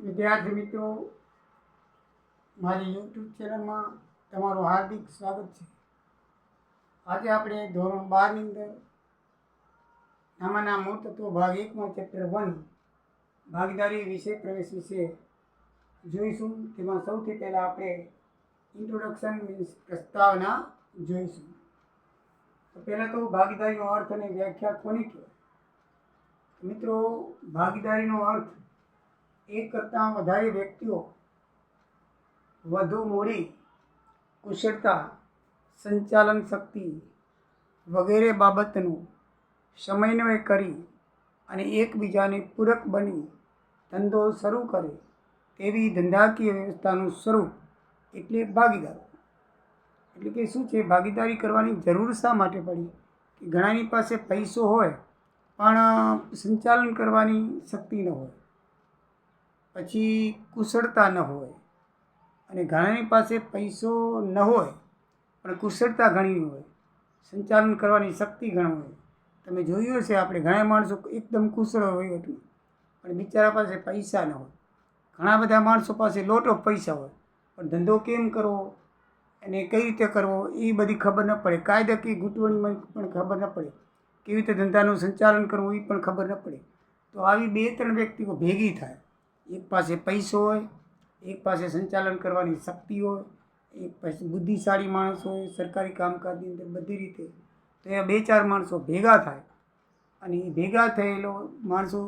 વિદ્યાર્થી મિત્રો, મારી યુટ્યુબ ચેનલમાં તમારું હાર્દિક સ્વાગત છે. આજે આપણે ધોરણ 12ની અંદર નામાના મૂળ તત્વો ભાગ 1માં ચેપ્ટર 1 ભાગીદારી વિશે પ્રવેશ વિશે જોઈશું. તેમાં સૌથી પહેલાં આપણે ઇન્ટ્રોડક્શન મીન્સ પ્રસ્તાવના જોઈશું. તો પહેલાં તો ભાગીદારીનો અર્થ અને વ્યાખ્યા કોની કહેવાય? મિત્રો, ભાગીદારીનો અર્થ એક કરતાં વધારે વ્યક્તિઓ વધુ મૂડી, કુશળતા, સંચાલન શક્તિ વગેરે બાબતનું સમન્વય કરી અને એકબીજાને પૂરક બની ધંધો શરૂ કરે તેવી ધંધાકીય વ્યવસ્થાનું સ્વરૂપ એટલે ભાગીદારો. એટલે કે શું છે? ભાગીદારી કરવાની જરૂર શા માટે પડી? કે ઘણાની પાસે પૈસો હોય પણ સંચાલન કરવાની શક્તિ ન હોય, પછી કુશળતા ન હોય, અને ઘણાની પાસે પૈસો ન હોય પણ કુશળતા ઘણી હોય, સંચાલન કરવાની શક્તિ ઘણી હોય. તમે જોયું હશે, આપણે ઘણા માણસો એકદમ કુશળ હોય એટલું, પણ બિચારા પાસે પૈસા ન હોય. ઘણા બધા માણસો પાસે લોટ ઓફ પૈસા હોય, પણ ધંધો કેમ કરવો અને કઈ રીતે કરવો એ બધી ખબર ન પડે. કાયદાકીય ગૂંચવણીમાં પણ ખબર ન પડે, કેવી રીતે ધંધાનું સંચાલન કરવું એ પણ ખબર ન પડે. તો આવી 2-3 વ્યક્તિઓ ભેગી થાય, એક પાસે પૈસો હોય, એક પાસે સંચાલન કરવાની શક્તિ હોય, એક પાસે બુદ્ધિશાળી માણસ હોય સરકારી કામકાજની અંદર બધી રીતે. તો એ 2-4 માણસો ભેગા થાય અને એ ભેગા થયેલો માણસો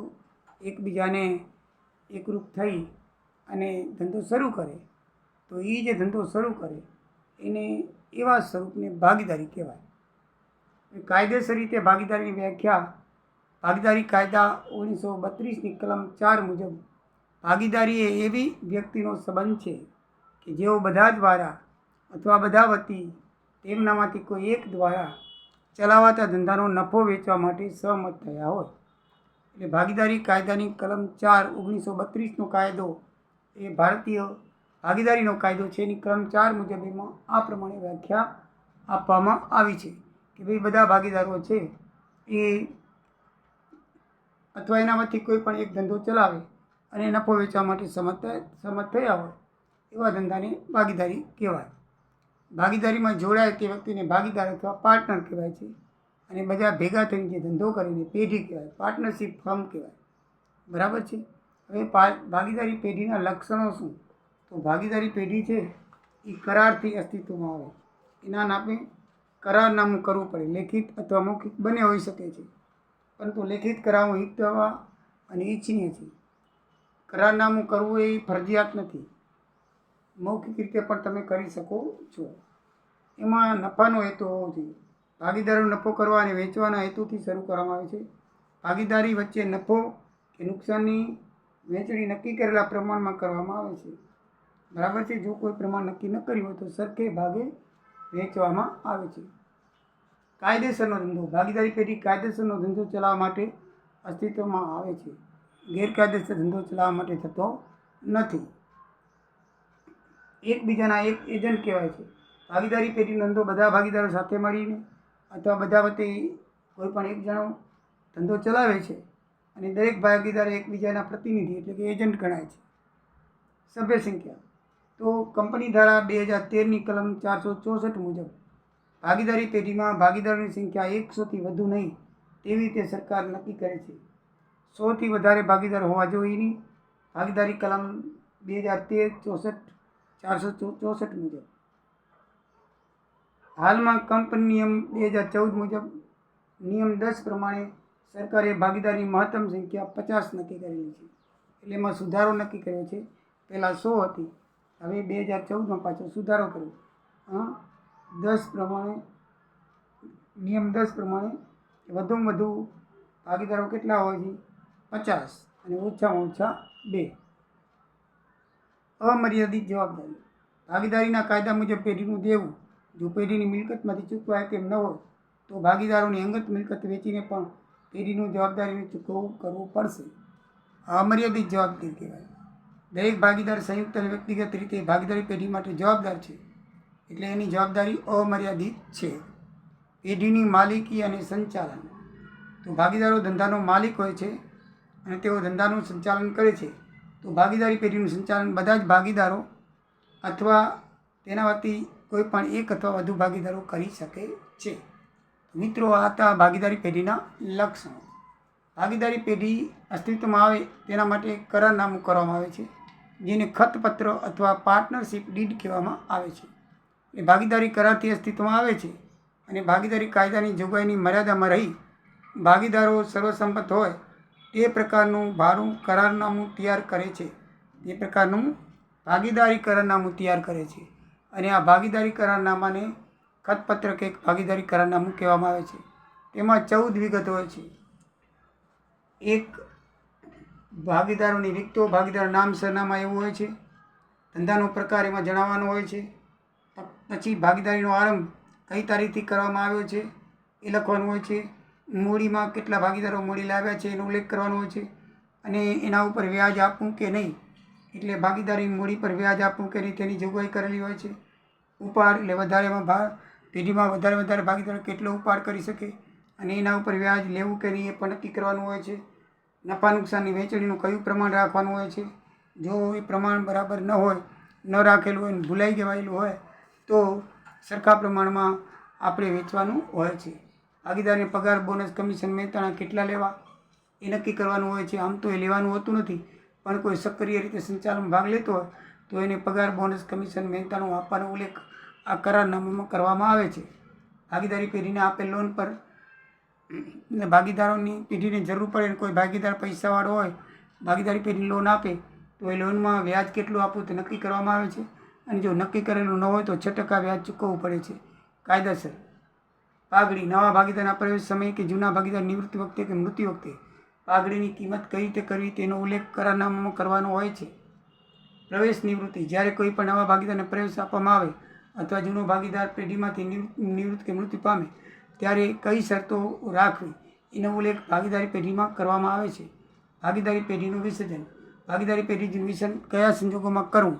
એકબીજાને એકરૂપ થઈ અને ધંધો શરૂ કરે. તો એ જે ધંધો શરૂ કરે એને એવા સ્વરૂપને ભાગીદારી કહેવાય. કાયદેસર રીતે ભાગીદારીની વ્યાખ્યા ભાગીદારી કાયદા 1932ની કલમ 4 મુજબ ભાગીદારી એ એવી વ્યક્તિનો સંબંધ છે કે જેઓ બધા દ્વારા અથવા બધા વતી તેમનામાંથી કોઈ એક દ્વારા ચલાવાતા ધંધાનો નફો વેચવા માટે સહમત થયા હોય. એટલે ભાગીદારી કાયદાની કલમ 4 1932નો કાયદો એ ભારતીય ભાગીદારીનો કાયદો છે. એની કલમ 4 મુજબ એમાં આ પ્રમાણે વ્યાખ્યા આપવામાં આવી છે કે ભાઈ બધા ભાગીદારો છે એ અથવા એનામાંથી કોઈ પણ એક ધંધો ચલાવે અને નફો વેચવા માટે સમત થયા હોય એવા ધંધાને ભાગીદારી કહેવાય. ભાગીદારીમાં જોડાય તે વ્યક્તિને ભાગીદાર અથવા પાર્ટનર કહેવાય છે. અને બધા ભેગા થઈને જે ધંધો કરીને પેઢી કહેવાય, પાર્ટનરશિપ ફર્મ કહેવાય. બરાબર છે? હવે ભાગીદારી પેઢીના લક્ષણો શું? તો ભાગીદારી પેઢી છે એ કરારથી અસ્તિત્વમાં આવે. એના નામે કરારનામું કરવું પડે. લેખિત અથવા મૌખિક બંને હોઈ શકે છે, પરંતુ લેખિત કરારનું હિતવા અને ઈચ્છનીય છે. કરારનામું કરવું એ ફરજિયાત નથી, મૌખિક રીતે પણ તમે કરી શકો છો. એમાં નફાનો હેતુ હોવો જોઈએ. ભાગીદારો નફો કરવા અને વેચવાના હેતુથી શરૂ કરવામાં આવે છે. ભાગીદારી વચ્ચે નફો કે નુકસાનની વહેંચણી નક્કી કરેલા પ્રમાણમાં કરવામાં આવે છે. બરાબર છે? જો કોઈ પ્રમાણ નક્કી ન કર્યું હોય તો સરખે ભાગે વેચવામાં આવે છે. કાયદેસરનો ધંધો. ભાગીદારી પેઢી કાયદેસરનો ધંધો ચલાવવા માટે અસ્તિત્વમાં આવે છે, ગેરકાયદેસર ધંધો ચલાવવા માટે થતો નથી. એકબીજાના એક એજન્ટ કહેવાય છે. ભાગીદારી પેઢીનો ધંધો બધા ભાગીદારો સાથે મળીને અથવા બધા વતી કોઈ પણ એક જણો ધંધો ચલાવે છે અને દરેક ભાગીદાર એકબીજાના પ્રતિનિધિ એટલે કે એજન્ટ ગણાય છે. સભ્ય સંખ્યા. તો કંપની ધારા 2013ની કલમ 464 મુજબ ભાગીદારી પેઢીમાં ભાગીદારોની સંખ્યા 100થી વધુ નહીં તેવી રીતે સરકાર નક્કી કરે છે. 100થી વધારે ભાગીદાર હોવા જોઈએ નહીં. ભાગીદારી કલમ 464 મુજબ. હાલમાં કંપની નિયમ 2014 મુજબ નિયમ 10 પ્રમાણે સરકારે ભાગીદારની મહત્તમ સંખ્યા 50 નક્કી કરેલી છે. એટલે એમાં સુધારો નક્કી કર્યો છે. પહેલાં 100 હતી, હવે 2014માં પાછો સુધારો કર્યો. 10 પ્રમાણે નિયમ 10 પ્રમાણે વધુમાં વધુ ભાગીદારો કેટલા હોય છે? 50 અને ઓછામાં ઓછા 2. અમર્યાદિત જવાબદારી. ભાગીદારીના કાયદા મુજબ પેઢીનું દેવું જો પેઢીની મિલકતમાંથી ચૂકવાય તેમ ન હોય તો ભાગીદારોની અંગત મિલકત વેચીને પણ પેઢીનું જવાબદારીને ચૂકવવું કરવું પડશે. અમર્યાદિત જવાબદારી કહેવાય. દરેક ભાગીદાર સંયુક્ત અને વ્યક્તિગત રીતે ભાગીદારી પેઢી માટે જવાબદાર છે, એટલે એની જવાબદારી અમર્યાદિત છે. પેઢીની માલિકી અને સંચાલન. તો ભાગીદારો ધંધાનો માલિક હોય છે અને તેઓ ધંધાનું સંચાલન કરે છે. તો ભાગીદારી પેઢીનું સંચાલન બધા જ ભાગીદારો અથવા તેના વતી કોઈ પણ એક અથવા વધુ ભાગીદારો કરી શકે છે. મિત્રો, આ હતા ભાગીદારી પેઢીના લક્ષણો. ભાગીદારી પેઢી અસ્તિત્વમાં આવે તેના માટે કરારનામું કરવામાં આવે છે, જેને ખતપત્ર અથવા પાર્ટનરશિપ ડીડ કહેવામાં આવે છે. એ ભાગીદારી કરારથી અસ્તિત્વમાં આવે છે અને ભાગીદારી કાયદાની જોગવાઈની મર્યાદામાં રહી ભાગીદારો સર્વસંમત હોય તે પ્રકારનું ભારું કરારનામું તૈયાર કરે છે. તે પ્રકારનું ભાગીદારી કરારનામું તૈયાર કરે છે અને આ ભાગીદારી કરારનામાને ખતપત્ર કે ભાગીદારી કરારનામું કહેવામાં આવે છે. તેમાં 14 વિગતો હોય છે. એક, ભાગીદારોની વિગતો, ભાગીદાર નામ સરનામા એવું હોય છે. ધંધાનો પ્રકાર એમાં જણાવવાનો હોય છે. પછી ભાગીદારીનો આરંભ કઈ તારીખથી કરવામાં આવ્યો છે એ લખવાનું હોય છે. મૂડીમાં કેટલા ભાગીદારો મૂડી લાવ્યા છે એનો ઉલ્લેખ કરવાનો હોય છે અને એના ઉપર વ્યાજ આપવું કે નહીં, એટલે ભાગીદારી મૂડી પર વ્યાજ આપવું કે નહીં તેની જોગવાઈ કરેલી હોય છે. ઉપાડ એટલે વધારેમાં પેઢીમાં વધારે ભાગીદારો કેટલો ઉપાડ કરી શકે અને એના ઉપર વ્યાજ લેવું કે નહીં એ પણ નક્કી કરવાનું હોય છે. નફા નુકસાનની વહેંચણીનું કયું પ્રમાણ રાખવાનું હોય છે. જો એ પ્રમાણ બરાબર ન હોય, ન રાખેલું હોય, ભૂલાઈ ગયેલું હોય તો સરખા પ્રમાણમાં આપણે વેચવાનું હોય છે. ભાગીદારને પગાર, બોનસ, કમિશન, મહેનતાણા કેટલા લેવા એ નક્કી કરવાનું હોય છે. આમ તો એ લેવાનું હોતું નથી, પણ કોઈ સક્રિય રીતે સંચાલનમાં ભાગ લેતો હોય તો એને પગાર, બોનસ, કમિશન, મહેનતાણું આપવાનો ઉલ્લેખ આ કરારનામામાં કરવામાં આવે છે. ભાગીદારી પેઢીને આપેલ લોન પર ભાગીદારોની પેઢીને જરૂર પડે અને કોઈ ભાગીદાર પૈસાવાળો હોય, ભાગીદારી પેઢી લોન આપે તો એ લોનમાં વ્યાજ કેટલું આપવું તે નક્કી કરવામાં આવે છે અને જો નક્કી કરેલું ન હોય તો 6% વ્યાજ ચૂકવવું પડે છે કાયદેસર. પાઘડી, નવા ભાગીદારના પ્રવેશ સમયે કે જૂના ભાગીદાર નિવૃત્તિ વખતે કે મૃત્યુ વખતે પાઘડીની કિંમત કઈ રીતે કરવી તેનો ઉલ્લેખ કરારનામામાં કરવાનો હોય છે. પ્રવેશ નિવૃત્તિ, જ્યારે કોઈ પણ નવા ભાગીદારને પ્રવેશ આપવામાં આવે અથવા જૂનો ભાગીદાર પેઢીમાંથી નિવૃત્ત કે મૃત્યુ પામે ત્યારે કઈ શરતો રાખવી એનો ઉલ્લેખ ભાગીદારી પેઢીમાં કરવામાં આવે છે. ભાગીદારી પેઢીનું વિસર્જન, ભાગીદારી પેઢીનું વિસર્જન કયા સંજોગોમાં કરવું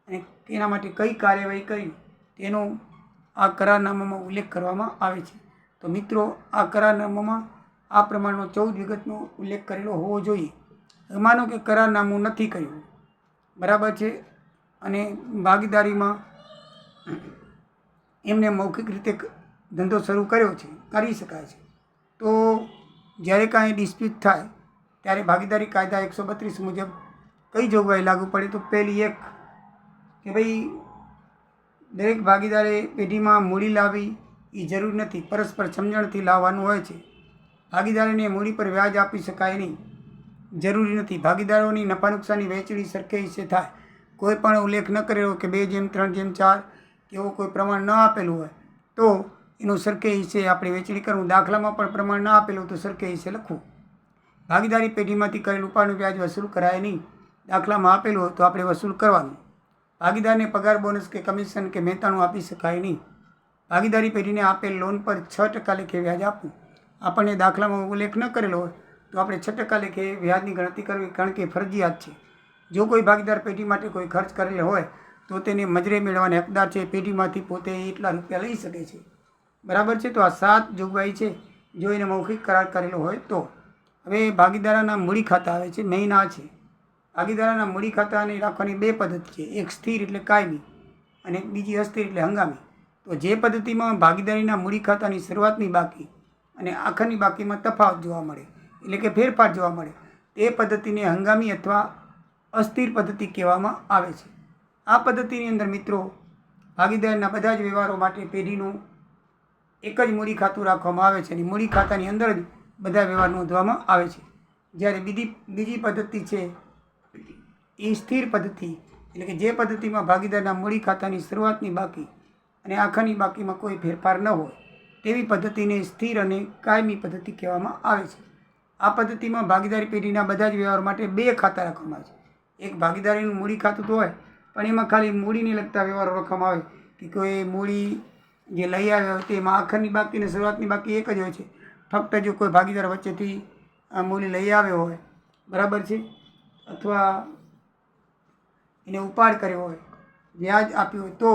અને તેના માટે કઈ કાર્યવાહી કરવી તેનો આ કરારનામામાં ઉલ્લેખ કરવામાં આવે છે. તો મિત્રો, આ કરારનામામાં આ પ્રમાણનો 14 વિગતનો ઉલ્લેખ કરેલો હોવો જોઈએ. માનો કે કરારનામું નથી કર્યું, બરાબર છે, અને ભાગીદારીમાં એમને મૌખિક રીતે ધંધો શરૂ કર્યો છે, કરી શકાય છે. તો જ્યારે કાંઈ ડિસ્પ્યુટ થાય ત્યારે ભાગીદારી કાયદા 132 મુજબ કઈ જોગવાઈ લાગુ પડે? તો પહેલી એક કે ભાઈ દરેક ભાગીદારે પેઢીમાં મૂડી લાવવી એ જરૂર નથી, પરસ્પર સમજણથી લાવવાનું હોય છે. ભાગીદારોને મૂડી પર વ્યાજ આપી શકાય નહીં, જરૂરી નથી. ભાગીદારોની નફા નુકસાનની વહેંચણી સરખે હિસ્સે થાય. કોઈ પણ ઉલ્લેખ ન કરેલો કે 2:3:4 એવો કોઈ પ્રમાણ ન આપેલું હોય તો એનું સરખે હિસ્સે આપણે વહેંચણી કરવું. દાખલામાં પણ પ્રમાણ ન આપેલું તો સરખે હિસ્સે લખવું. ભાગીદારી પેઢીમાંથી કરેલ ઉપાડનું વ્યાજ વસૂલ કરાય નહીં. દાખલામાં આપેલું હોય તો આપણે વસૂલ કરવાનું. ભાગીદારને પગાર, બોનસ કે કમિશન કે મહેનતાણું આપી શકાય નહીં. ભાગીદારી પેઢીને આપેલ લોન પર 6% લેખે વ્યાજ આપવું. આપણને દાખલામાં ઉલ્લેખ ન કરેલો હોય તો આપણે 6% લેખે વ્યાજની ગણતરી કરવી, કારણ કે ફરજિયાત છે. જો કોઈ ભાગીદાર પેઢી માટે કોઈ ખર્ચ કરેલો હોય તો તેને મજરે મેળવવાના હકદાર છે. પેઢીમાંથી પોતે એટલા રૂપિયા લઈ શકે છે, બરાબર છે. તો આ 7 જોગવાઈ છે જો એને મૌખિક કરાર કરેલો હોય તો. હવે ભાગીદારોના મૂડી ખાતા આવે છે, મેઇન આ છે. ભાગીદારોના મૂડી ખાતાને રાખવાની 2 પદ્ધતિ છે. એક સ્થિર એટલે કાયમી અને બીજી અસ્થિર એટલે હંગામી. તો જે પદ્ધતિમાં ભાગીદારીના મૂડી ખાતાની શરૂઆતની બાકી અને આખરની બાકીમાં તફાવત જોવા મળે, એટલે કે ફેરફાર જોવા મળે, તે પદ્ધતિને હંગામી અથવા અસ્થિર પદ્ધતિ કહેવામાં આવે છે. આ પદ્ધતિની અંદર મિત્રો ભાગીદારના બધા જ વ્યવહારો માટે પેઢીનું એક જ મૂડી ખાતું રાખવામાં આવે છે અને મૂડી ખાતાની અંદર જ બધા વ્યવહાર નોંધવામાં આવે છે. જ્યારે બીજી પદ્ધતિ છે એ સ્થિર પદ્ધતિ, એટલે કે જે પદ્ધતિમાં ભાગીદારના મૂડી ખાતાની શરૂઆતની બાકી અને આખરની બાકીમાં કોઈ ફેરફાર ન હોય તેવી પદ્ધતિને સ્થિર અને કાયમી પદ્ધતિ કહેવામાં આવે છે. આ પદ્ધતિમાં ભાગીદારી પેઢીના બધા જ વ્યવહાર માટે 2 ખાતા રાખવામાં આવે છે. એક ભાગીદારીનું મૂડી ખાતું તો હોય પણ એમાં ખાલી મૂડીને લગતા વ્યવહારો રાખવામાં આવે કે કોઈ મૂડી જે લઈ આવ્યો હોય તેમાં આખરની બાકી અને શરૂઆતની બાકી એક જ હોય છે. ફક્ત જો કોઈ ભાગીદાર વચ્ચેથી આ મૂડી લઈ આવ્યો હોય, બરાબર છે, અથવા એને ઉપાડ કર્યો હોય, વ્યાજ આપ્યું હોય તો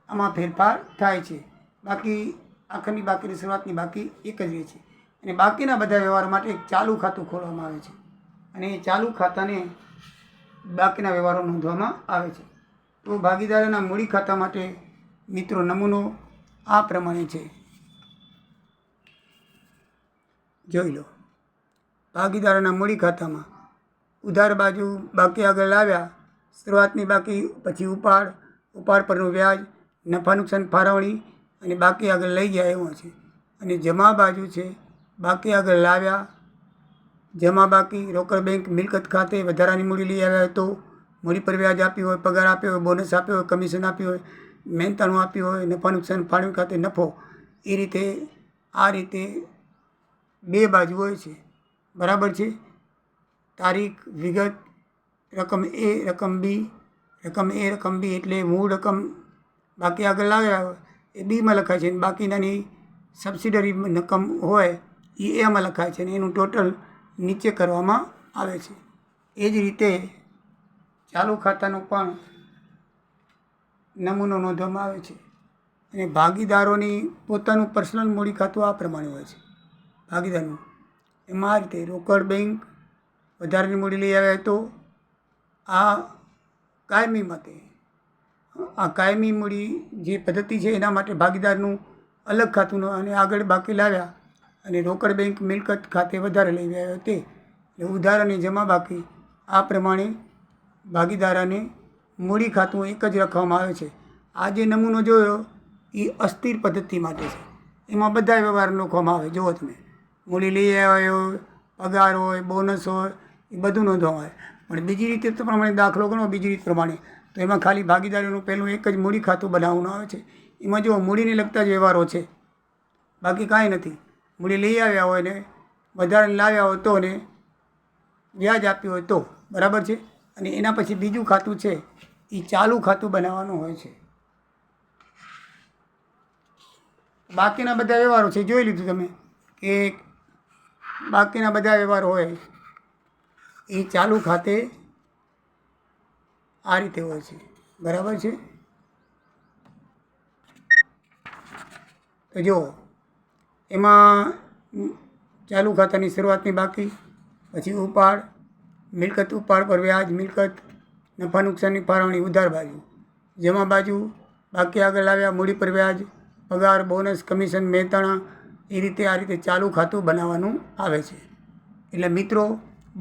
આમાં ફેરફાર થાય છે. બાકી આખરની બાકી અને શરૂઆતની બાકી એક જ રહે છે. અને બાકીના બધા વ્યવહાર માટે એક ચાલુ ખાતું ખોલવામાં આવે છે અને એ ચાલુ ખાતાને બાકીના વ્યવહારો નોંધવામાં આવે છે. તો ભાગીદારોના મૂડી ખાતા માટે મિત્રો નમૂનો આ પ્રમાણે છે. જોઈ લો. ભાગીદારોના મૂડી ખાતામાં ઉધાર બાજુ બાકી આગળ લાવ્યા, શરૂઆતની બાકી, પછી ઉપાડ પરનું વ્યાજ, નફા નુકસાન ફાળવણી અને બાકી આગળ લઈ ગયા એવું છે. અને જમા બાજુ છે બાકી આગળ લાવ્યા, જમા બાકી, રોકડ બેંક મિલકત ખાતે વધારાની મૂડી લઈ આવ્યા તો મૂડી પર વ્યાજ આપ્યું હોય, પગાર આપ્યો હોય, બોનસ આપ્યો હોય, કમિશન આપ્યું હોય, મહેનતાણું આપ્યું હોય, નફા નુકસાન ફાળવણી ખાતે નફો, એ રીતે આ રીતે બે બાજુ હોય છે. બરાબર છે. તારીખ, વિગત, રકમ એ, રકમ બી, રકમ એ, રકમ બી એટલે મૂળ રકમ બાકી આગળ લાવ્યા હોય એ બીમાં લખાય છે, અને બાકીનાની સબસિડરી રકમ હોય એ એમાં લખાય છે, અને એનું ટોટલ નીચે કરવામાં આવે છે. એ જ રીતે ચાલુ ખાતાનો પણ નમૂનો નોંધવામાં આવે છે. અને ભાગીદારોની પોતાનું પર્સનલ મૂડી ખાતું આ પ્રમાણે હોય છે. ભાગીદારનું એમાં આ રીતે રોકડ બેંક વધારાની મૂડી લઈ આવ્યા તો આ કાયમી માટે, આ કાયમી મૂડી જે પદ્ધતિ છે એના માટે ભાગીદારનું અલગ ખાતું, અને આગળ બાકી લાવ્યા અને રોકડ બેંક મિલકત ખાતે વધારે લઈ આવ્યા તે ઉધાર અને જમા બાકી આ પ્રમાણે ભાગીદારોને મૂડી ખાતું એક જ રાખવામાં આવે છે. આ જે નમૂનો જોયો એ અસ્થિર પદ્ધતિ માટે છે. એમાં બધા વ્યવહાર લખવામાં આવે. જુઓ તમે, મૂડી લઈ આવ્યા હોય, પગાર હોય, બોનસ હોય, એ બધું નોંધવામાં આવે. પણ બીજી રીતે તો પ્રમાણે દાખલો ગણો બીજી રીત પ્રમાણે તો એમાં ખાલી ભાગીદારીનું પહેલું એક જ મૂડી ખાતું બનાવવાનું આવે છે. એમાં જો મૂડીને લગતા જ વ્યવહારો છે, બાકી કાંઈ નથી. મૂડી લઈ આવ્યા હોય ને વધારે લાવ્યા હોય તો, ને વ્યાજ આપ્યું હોય તો, બરાબર છે. અને એના પછી બીજું ખાતું છે એ ચાલુ ખાતું બનાવવાનું હોય છે. બાકીના બધા વ્યવહારો છે જોઈ લીધું તમે કે બાકીના બધા વ્યવહાર હોય એ ચાલુ ખાતે આ રીતે હોય છે. બરાબર છે. તો જુઓ, એમાં ચાલુ ખાતાની શરૂઆતની બાકી, પછી ઉપાડ, મિલકત ઉપાડ પર વ્યાજ, મિલકત, નફા નુકસાનની ફાળવણી ઉધાર બાજુ, જમા બાજુ બાકી આગળ લાવ્યા, મૂડી પર વ્યાજ, પગાર, બોનસ, કમિશન, મહેનતાણા, એ રીતે આ રીતે ચાલુ ખાતું બનાવવાનું આવે છે. એટલે મિત્રો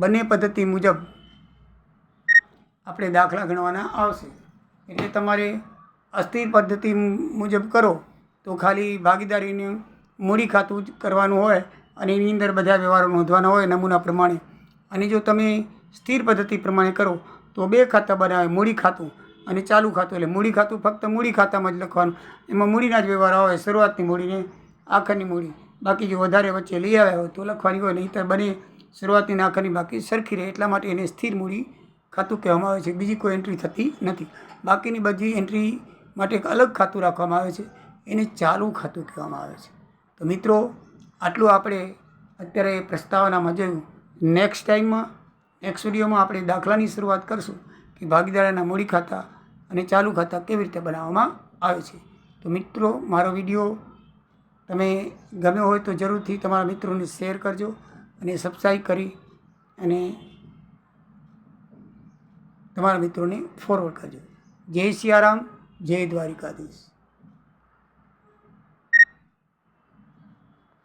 બંને પદ્ધતિ મુજબ આપણે દાખલા ગણવાના આવશે. એટલે તમારે અસ્થિર પદ્ધતિ મુજબ કરો તો ખાલી ભાગીદારીનું મૂડી ખાતું જ કરવાનું હોય અને એની અંદર બધા વ્યવહારો નોંધવાના હોય નમૂના પ્રમાણે. અને જો તમે સ્થિર પદ્ધતિ પ્રમાણે કરો તો બે ખાતા બનાવે, મૂડી ખાતું અને ચાલુ ખાતું. એટલે મૂડી ખાતું ફક્ત મૂડી ખાતામાં જ લખવાનું, એમાં મૂડીના જ વ્યવહાર આવે, શરૂઆતની મૂડીને આખરની મૂડી. બાકી જો વધારે વચ્ચે લઈ આવ્યા હોય તો લખવાની હોય, નહીં બને શરૂઆતની ને આખરની બાકી સરખી રહે. એટલા માટે એને સ્થિર મૂડી ખાતું કહેવામાં આવે છે. બીજી કોઈ એન્ટ્રી થતી નથી. બાકીની બધી એન્ટ્રી માટે એક અલગ ખાતું રાખવામાં આવે છે, એને ચાલુ ખાતું કહેવામાં આવે છે. તો મિત્રો આટલું આપણે અત્યારે પ્રસ્તાવનામાં જોયું. નેક્સ્ટ ટાઈમમાં, નેક્સ્ટ વિડીયોમાં આપણે દાખલાની શરૂઆત કરશું કે ભાગીદારોના મૂડી ખાતા અને ચાલુ ખાતા કેવી રીતે બનાવવામાં આવે છે. તો મિત્રો મારો વિડીયો તમે ગમ્યો હોય તો જરૂરથી તમારા મિત્રોને શેર કરજો અને સબસ્ક્રાઈબ કરી અને તમારા મિત્રોને ફોરવર્ડ કરજો. જય સિયારામ, જય દ્વારિકાધીશ.